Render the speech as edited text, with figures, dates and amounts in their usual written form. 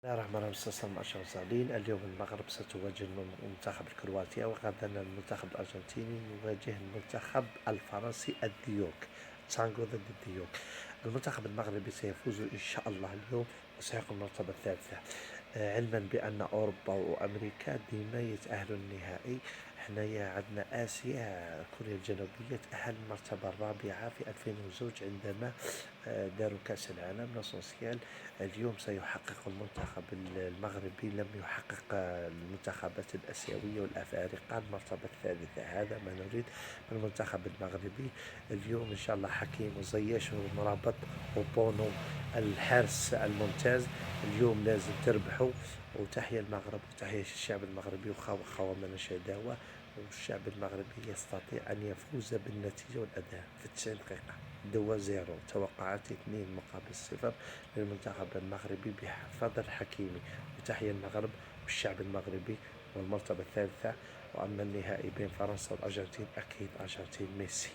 بسم الله الرحمن الرحيم. أستاذ معشر المشاهدين، اليوم المغرب ستواجه المنتخب الكرواتي، وغدا المنتخب الأرجنتيني يواجه المنتخب الفرنسي الديوك. تانغو ضد الديوك. المنتخب المغربي سيفوز إن شاء الله اليوم وسيحقق المرتبة الثالثة، علما بأن أوروبا وأمريكا ديما يتأهلوا النهائي. حنايا عندنا آسيا، كوريا الجنوبية تأهل المرتبة الرابعة في 2002 عندما داروا كأس العالم لاسونسيال. اليوم سيحقق المنتخب المغربي، لم يحقق المنتخبات الآسيوية والأفارقة المرتبة الثالثة. هذا ما نريد من المنتخب المغربي اليوم. إن شاء الله حكيم وزياش ومرابط وبونو الحارس الممتاز. اليوم لازم تربحوا، وتحيا المغرب وتحيا الشعب المغربي. وخاوة من شداوة، والشعب المغربي يستطيع أن يفوز بالنتيجة والأداء في 90 دقيقة. دوا زيرو، توقعات 2-0 للمنتخب المغربي بفضل حكيمي. وتحيا المغرب والشعب المغربي والمرتبة الثالثة. وأما النهائي بين فرنسا والأرجنتين، أكيد أرجنتين ميسي.